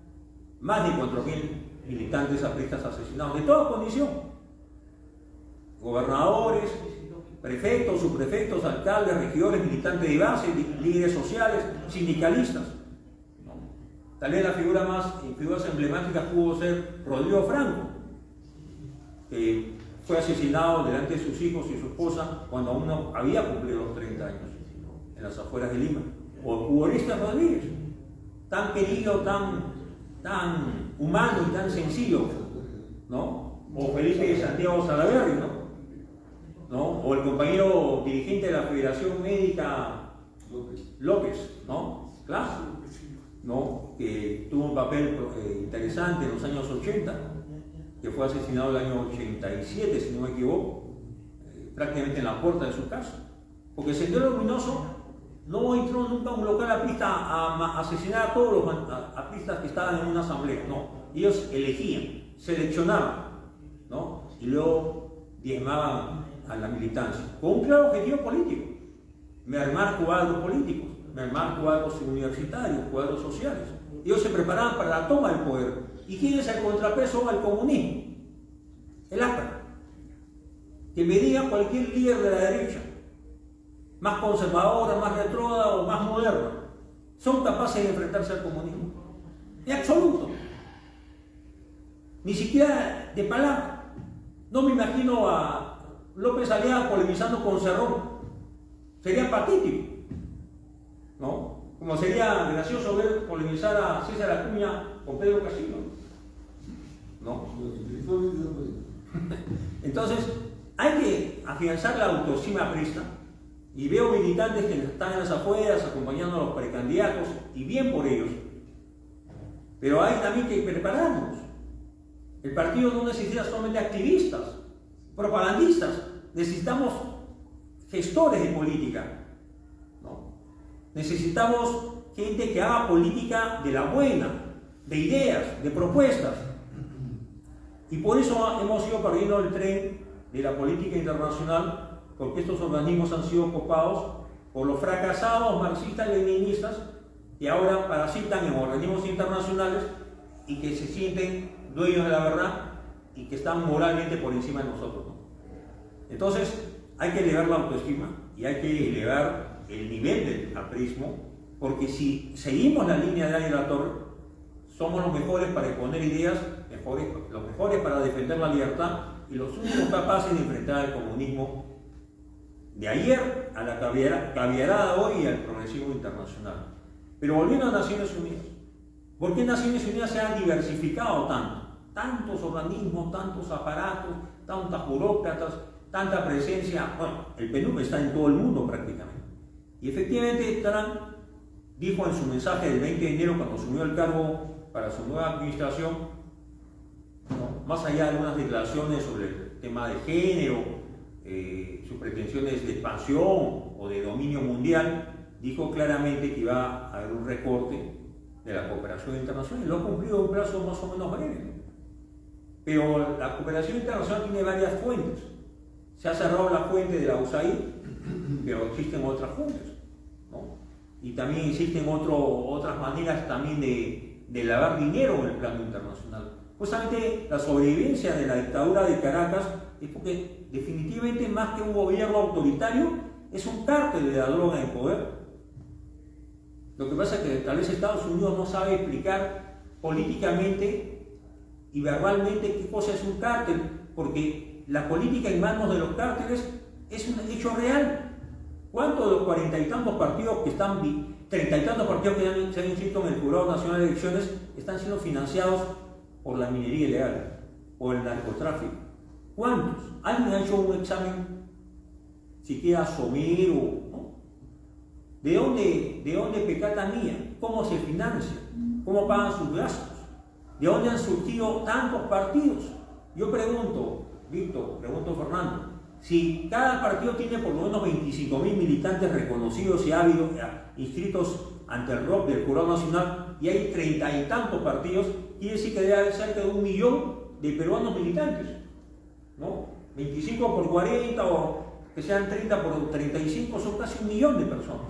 más de 4.000 militantes apristas asesinados, de toda condición. Gobernadores, prefectos, subprefectos, alcaldes, regidores, militantes de base, líderes sociales, sindicalistas. Tal vez la figuras emblemáticas pudo ser Rodrigo Franco, que fue asesinado delante de sus hijos y su esposa cuando aún no había cumplido los 30 años, en las afueras de Lima. O Hugo Ernesto Rodríguez, tan querido, tan humano y tan sencillo, ¿no? O Felipe Santiago Salaverry, ¿no? O el compañero dirigente de la Federación Médica López, ¿no? Claro, ¿no?, que tuvo un papel interesante en los años 80, que fue asesinado el año 87, si no me equivoco, prácticamente en la puerta de su casa. Porque Sendero Luminoso no entró nunca a un local aprista a asesinar a todos los apristas que estaban en una asamblea, no. Ellos elegían, seleccionaban, ¿no?, y luego diezmaban a la militancia, con un claro objetivo político: mermar cuadros políticos, mermar cuadros universitarios, cuadros sociales. Ellos se preparaban para la toma del poder. ¿Y quién es el contrapeso al comunismo? El APRA, que medía cualquier líder de la derecha, más conservadora, más retrógrada o más moderna, son capaces de enfrentarse al comunismo. En absoluto. Ni siquiera de palabra. No me imagino a López Aliaga polemizando con Cerrón. Sería patético, ¿no? Como sería gracioso ver polemizar a César Acuña con Pedro Castillo, ¿no? Entonces, hay que afianzar la autoestima aprista, y veo militantes que están en las afueras acompañando a los precandidatos, y bien por ellos. Pero hay también que prepararnos. El partido no necesita solamente activistas, propagandistas, necesitamos gestores de política, ¿no? Necesitamos gente que haga política de la buena, de ideas, de propuestas. Y por eso hemos ido perdiendo el tren de la política internacional, porque estos organismos han sido copados por los fracasados marxistas-leninistas que ahora parasitan en organismos internacionales y que se sienten dueños de la verdad y que están moralmente por encima de nosotros, ¿no? Entonces, hay que elevar la autoestima y hay que elevar el nivel del aprismo, porque si seguimos la línea de Daniel Latorre, somos los mejores para exponer ideas, los mejores para defender la libertad y los únicos capaces de enfrentar el comunismo de ayer a la caviarada hoy y al progresismo internacional. Pero volviendo a Naciones Unidas, ¿por qué Naciones Unidas se ha diversificado tanto? Tantos organismos, tantos aparatos, tantas burócratas, tanta presencia. Bueno, el PNUD está en todo el mundo prácticamente. Y efectivamente Trump dijo en su mensaje del 20 de enero, cuando asumió el cargo para su nueva administración, ¿no?, más allá de algunas declaraciones sobre el tema de género, sus pretensiones de expansión o de dominio mundial, dijo claramente que iba a haber un recorte de la cooperación internacional y lo ha cumplido en un plazo más o menos breve, ¿no? Pero la cooperación internacional tiene varias fuentes. Se ha cerrado la fuente de la USAID, pero existen otras fuentes, ¿no? Y también existen otras maneras también de lavar dinero en el plano internacional. Justamente la sobrevivencia de la dictadura de Caracas es porque definitivamente más que un gobierno autoritario es un cártel de la droga en poder. Lo que pasa es que tal vez Estados Unidos no sabe explicar políticamente y verbalmente qué cosa es un cártel, porque la política en manos de los cárteles es un hecho real. ¿Cuántos de los 40 y tantos partidos que están, 30 y tantos partidos que se han inscrito en el Jurado Nacional de Elecciones están siendo financiados por la minería ilegal o el narcotráfico? ¿Cuántos? ¿Alguien ha hecho un examen siquiera somero, ¿no? ¿De dónde pecata mía? ¿Cómo se financia? ¿Cómo pagan sus gastos? ¿De dónde han surgido tantos partidos? Yo pregunto, Víctor, pregunto Fernando, si cada partido tiene por lo menos 25.000 militantes reconocidos y ávidos inscritos ante el ROC del Jurado Nacional y hay 30 y tantos partidos, quiere decir que debe haber cerca de 1 millón de peruanos militantes, ¿no? 25 por 40 o que sean 30 por 35 son casi 1 millón de personas.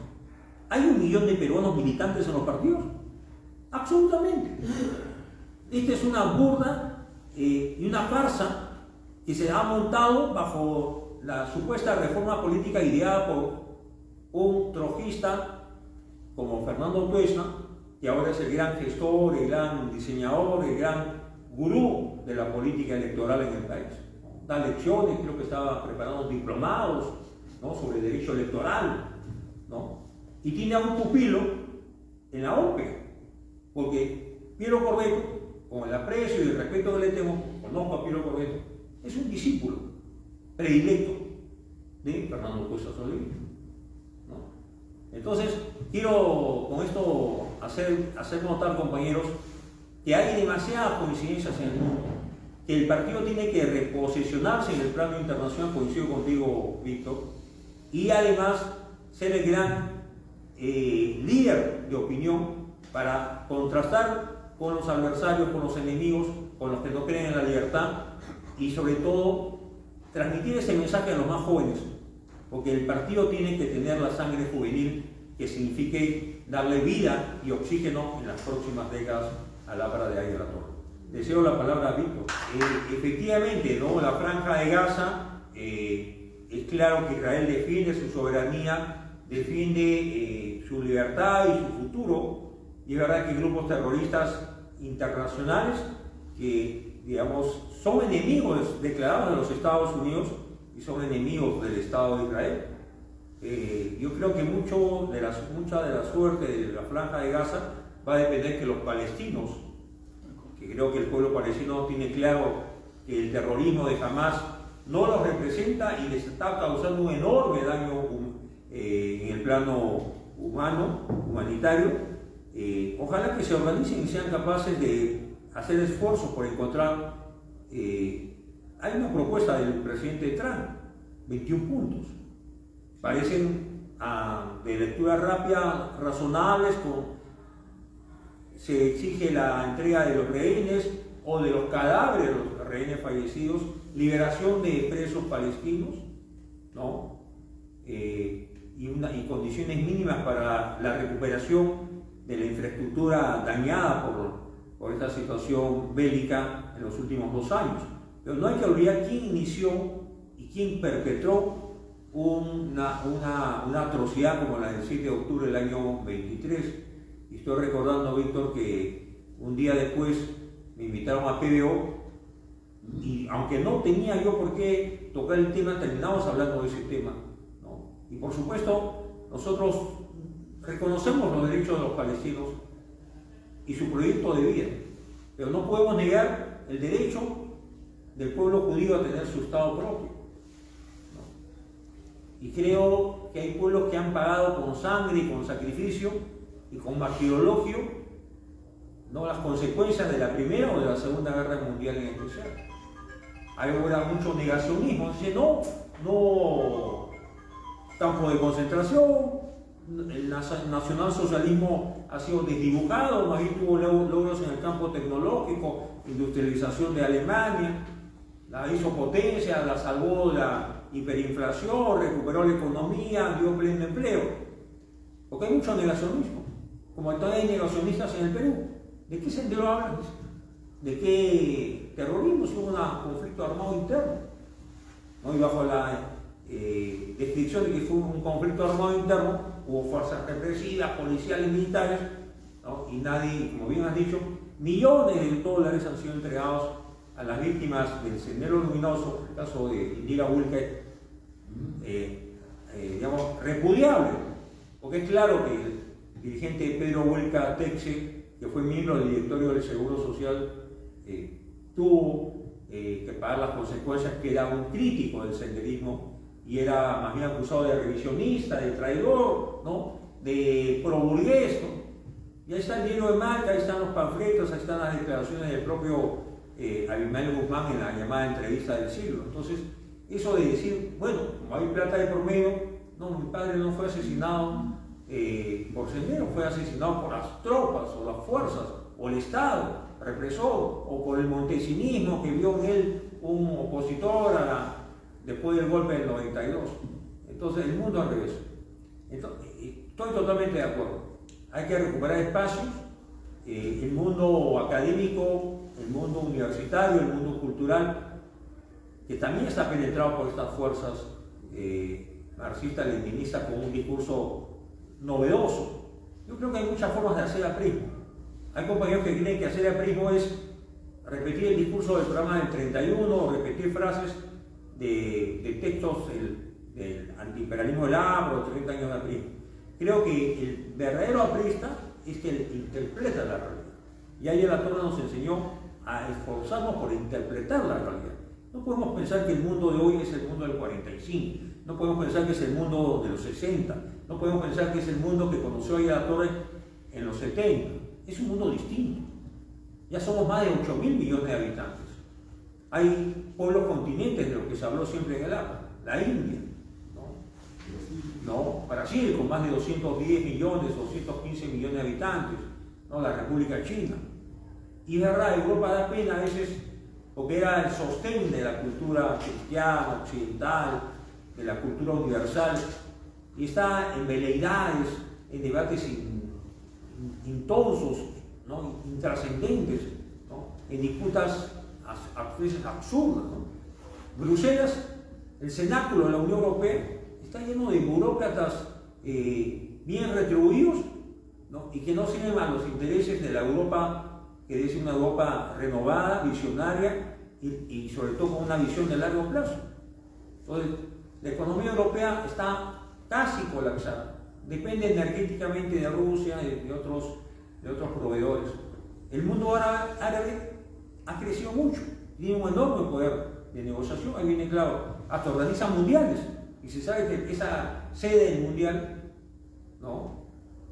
¿Hay 1 millón de peruanos militantes en los partidos? Absolutamente. Esta es una burda y una farsa que se ha montado bajo la supuesta reforma política ideada por un trojista como Fernando Tuesna, que ahora es el gran gestor, el gran diseñador, el gran gurú de la política electoral en el país. Da lecciones, creo que estaba preparando diplomados, ¿no?, sobre derecho electoral, ¿no? Y tiene a un pupilo en la OPE, porque Piero Corbeto, con el aprecio y el respeto que le tengo, conozco a Piero Corbeto, es un discípulo predilecto de Fernando Tuesna Solís, ¿no? Entonces, quiero con esto hacer notar, compañeros, que hay demasiadas coincidencias en el mundo, que el partido tiene que reposicionarse en el plano internacional, coincido contigo, Víctor, y además ser el gran líder de opinión para contrastar con los adversarios, con los enemigos, con los que no creen en la libertad y sobre todo transmitir ese mensaje a los más jóvenes, porque el partido tiene que tener la sangre juvenil que signifique darle vida y oxígeno en las próximas décadas a la obra de Daniel Latorre. Deseo la palabra a Víctor. Efectivamente, ¿no?, la Franja de Gaza, es claro que Israel defiende su soberanía, defiende su libertad y su futuro, y es verdad que grupos terroristas internacionales que, digamos, son enemigos declarados de los Estados Unidos y son enemigos del Estado de Israel. Yo creo que mucha de la suerte de la Franja de Gaza va a depender que los palestinos, que creo que el pueblo palestino tiene claro que el terrorismo de Hamas no los representa y les está causando un enorme daño en el plano humanitario. Ojalá que se organicen y sean capaces de hacer esfuerzos por encontrar. Hay una propuesta del presidente Trump, 21 puntos. Parecen de lectura rápida, razonables. Se exige la entrega de los rehenes o de los cadáveres de los rehenes fallecidos, liberación de presos palestinos, ¿no? Y condiciones mínimas para la recuperación de la infraestructura dañada por esta situación bélica en los últimos 2 años. Pero no hay que olvidar quién inició y quién perpetró una atrocidad como la del 7 de octubre del año 23. Y estoy recordando, Víctor, que un día después me invitaron a PBO y aunque no tenía yo por qué tocar el tema, terminamos hablando de ese tema, ¿no? Y por supuesto, nosotros reconocemos los derechos de los palestinos y su proyecto de vida, pero no podemos negar el derecho del pueblo judío a tener su Estado propio, ¿no? Y creo que hay pueblos que han pagado con sangre y con sacrificio y con martirologio, ¿no?, las consecuencias de la Primera o de la Segunda Guerra Mundial en especial. Hay ahora mucho negacionismo, dice no, campo de concentración, el nacionalsocialismo ha sido desdibujado, más bien tuvo logros en el campo tecnológico, industrialización de Alemania, la hizo potencia, la salvó de la hiperinflación, recuperó la economía, dio pleno empleo. Porque hay mucho negacionismo, como todavía hay negacionistas en el Perú. ¿De qué sendero hablan? ¿De qué terrorismo? Es un conflicto armado interno, ¿no? Y bajo la descripción de que fue un conflicto armado interno, hubo fuerzas represivas, policiales, militares, ¿no? Y nadie, como bien has dicho, millones de dólares han sido entregados a las víctimas del Sendero Luminoso, el caso de Indira Wilke, digamos, repudiable, porque es claro que el dirigente Pedro Huelca Texe, que fue miembro del directorio del Seguro Social, tuvo que pagar las consecuencias, que era un crítico del senderismo y era más bien acusado de revisionista, de traidor, ¿no?, de pro-burgués, ¿no? Y ahí está el libro de marca, ahí están los panfletos, ahí están las declaraciones del propio Abimael Guzmán en la llamada entrevista del siglo. Entonces, eso de decir, bueno, como hay plata de por medio, no, mi padre no fue asesinado por Sendero, fue asesinado por las tropas o las fuerzas o el Estado represor o por el montesinismo que vio en él un opositor después del golpe del 92. Entonces el mundo al revés. Entonces, estoy totalmente de acuerdo. Hay que recuperar espacios, el mundo académico, el mundo universitario, el mundo cultural, que también está penetrado por estas fuerzas marxistas-leninistas con un discurso novedoso. Yo creo que hay muchas formas de hacer aprismo. Hay compañeros que creen que hacer aprismo es repetir el discurso del programa del 31 o repetir frases de textos del antiimperialismo del APRO, 30 años de aprismo. Creo que el verdadero aprista es que interpreta la realidad. Y ahí la Torre nos enseñó a esforzarnos por interpretar la realidad. No podemos pensar que el mundo de hoy es el mundo del 45, no podemos pensar que es el mundo de los 60, no podemos pensar que es el mundo que conoció ahí a la Torre en los 70. Es un mundo distinto. Ya somos más de 8.000 millones de habitantes. Hay pueblos continentes de los que se habló siempre en el APA, la India, ¿no? Brasil con más de 210 millones, 215 millones de habitantes, ¿no? La República China. Y es verdad, Europa da pena a veces porque era el sostén de la cultura cristiana, occidental, de la cultura universal, y está en veleidades, en debates intonsos, ¿no?, intrascendentes, ¿no?, en disputas a veces absurdas, ¿no? Bruselas, el cenáculo de la Unión Europea, está lleno de burócratas bien retribuidos, ¿no?, y que no sirven a los intereses de la Europa, que es una Europa renovada, visionaria y sobre todo con una visión de largo plazo. Entonces, la economía europea está casi colapsada. Depende energéticamente de Rusia y de otros proveedores. El mundo árabe ha crecido mucho, tiene un enorme poder de negociación. Ahí viene claro, hasta organizan mundiales. Y se sabe que esa sede del mundial, ¿no?,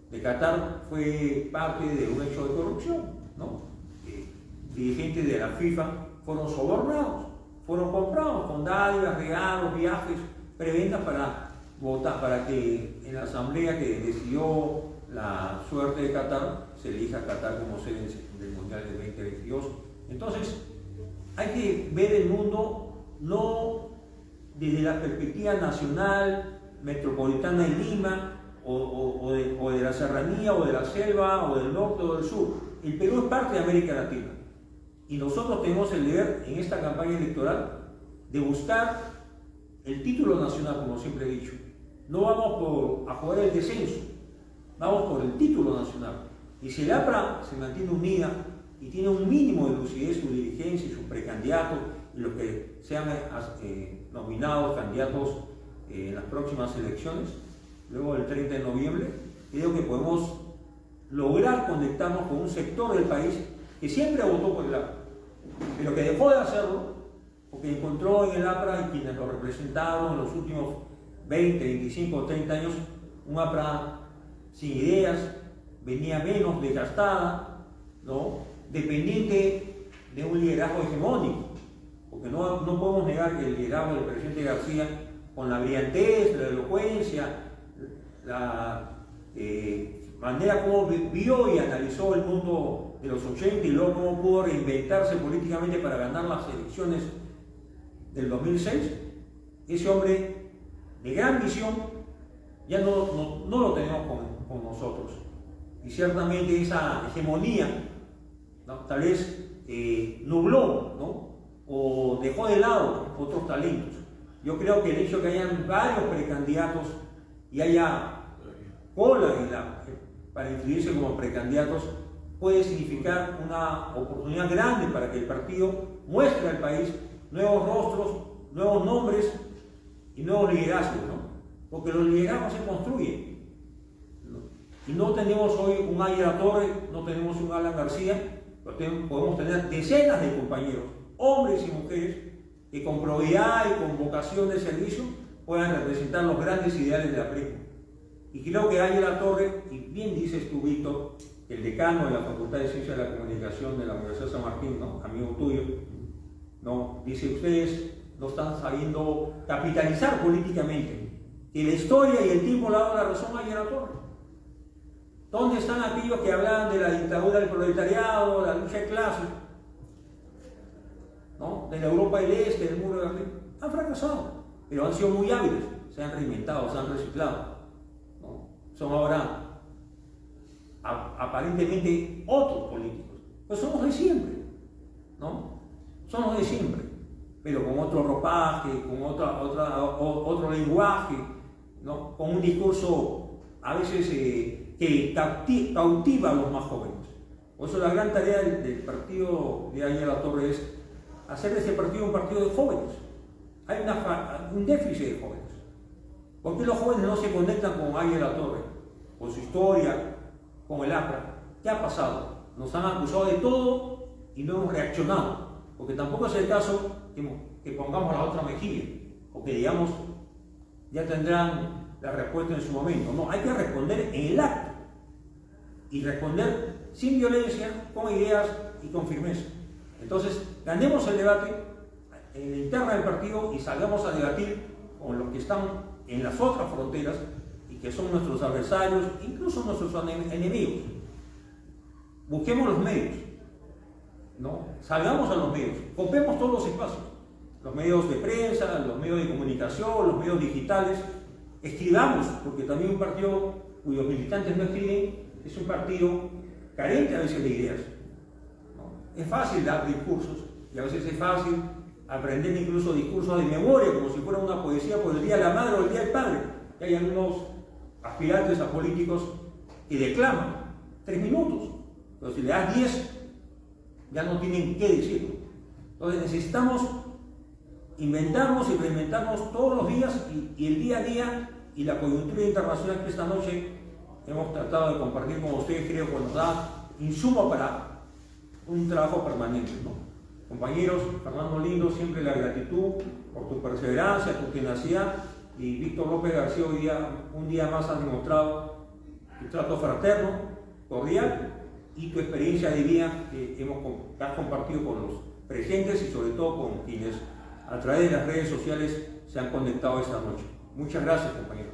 de Qatar fue parte de un hecho de corrupción, ¿no? Dirigentes de la FIFA fueron sobornados, fueron comprados con dádivas, regalos, viajes, preventas para votar, para que en la asamblea que decidió la suerte de Qatar se elija a Qatar como sede del Mundial de 2022. Entonces, hay que ver el mundo no desde la perspectiva nacional, metropolitana de Lima o de la serranía, o de la selva, o del norte o del sur. El Perú es parte de América Latina. Y nosotros tenemos el deber en esta campaña electoral de buscar el título nacional, como siempre he dicho. No vamos a jugar el descenso, vamos por el título nacional. Y si el APRA se mantiene unida y tiene un mínimo de lucidez su dirigencia y sus precandidatos y los que sean nominados candidatos en las próximas elecciones, luego del 30 de noviembre, creo que podemos lograr conectarnos con un sector del país que siempre votó por el APRA, pero que dejó de hacerlo porque encontró en el APRA y quienes lo representaron en los últimos 20, 25 o 30 años un APRA sin ideas, venía menos desgastada, ¿no? Dependiente de un liderazgo hegemónico, porque no podemos negar que el liderazgo del presidente García, con la brillantez, la elocuencia, la manera como vio y analizó el mundo de los 80 y luego cómo pudo reinventarse políticamente para ganar las elecciones del 2006, ese hombre de gran visión ya no lo tenemos con nosotros. Y ciertamente esa hegemonía, ¿no?, tal vez nubló, ¿no?, o dejó de lado otros talentos. Yo creo que el hecho de que hayan varios precandidatos y haya cola para inscribirse como precandidatos puede significar una oportunidad grande para que el partido muestre al país nuevos rostros, nuevos nombres y nuevos liderazgos, ¿no? Porque los liderazgos se construyen, ¿no? Y no tenemos hoy un Águila Torre, no tenemos un Alan García, pero podemos tener decenas de compañeros, hombres y mujeres, que con probidad y con vocación de servicio puedan representar los grandes ideales de la PRECO. Y creo que Águila Torre, y bien dices tú, Víctor, el decano de la Facultad de Ciencias de la Comunicación de la Universidad de San Martín, ¿no?, amigo tuyo, ¿no?, dice: ustedes no están sabiendo capitalizar políticamente. Y la historia y el tiempo le ha dado la razón a Águila Torre. ¿Dónde están aquellos que hablaban de la dictadura del proletariado, de la lucha de clases, ¿no?, de la Europa del Este, del muro de Berlín? Han fracasado, pero han sido muy hábiles, se han reinventado, se han reciclado, ¿no? Son ahora aparentemente otros políticos, pues somos de siempre, ¿no? Somos de siempre, pero con otro ropaje, con otro lenguaje, ¿no?, con un discurso a veces que cautiva a los más jóvenes. Por eso la gran tarea del partido de Águila Torre es hacer de ese partido un partido de jóvenes. Hay un déficit de jóvenes. ¿Por qué los jóvenes no se conectan con Águila Torre, con su historia, con el APRA? ¿Qué ha pasado? Nos han acusado de todo y no hemos reaccionado, porque tampoco es el caso que pongamos la otra mejilla o que digamos ya tendrán la respuesta en su momento. No, hay que responder en el acto y responder sin violencia, con ideas y con firmeza. Entonces, ganemos el debate en la interna del partido y salgamos a debatir con los que están en las otras fronteras y que son nuestros adversarios, incluso nuestros enemigos. Busquemos los medios, ¿no? Salgamos a los medios, copemos todos los espacios, los medios de prensa, los medios de comunicación, los medios digitales. Escribamos, porque también un partido cuyos militantes no escriben es un partido carente a veces de ideas, ¿no? Es fácil dar discursos y a veces es fácil aprender incluso discursos de memoria, como si fuera una poesía por el Día de la Madre o el Día del Padre. Que hay algunos aspirantes a políticos que declaman 3 minutos, pero si le das 10 ya no tienen qué decir. Entonces necesitamos inventarnos y reinventarnos todos los días y el día a día, y la coyuntura internacional que esta noche hemos tratado de compartir con ustedes, creo que nos da insumo para un trabajo permanente, ¿no? Compañeros, Fernando Lindo, siempre la gratitud por tu perseverancia, tu tenacidad, y Víctor López García, hoy día, un día más has demostrado tu trato fraterno, cordial, y tu experiencia de vida que has compartido con los presentes y sobre todo con quienes a través de las redes sociales se han conectado esta noche. Muchas gracias, compañeros.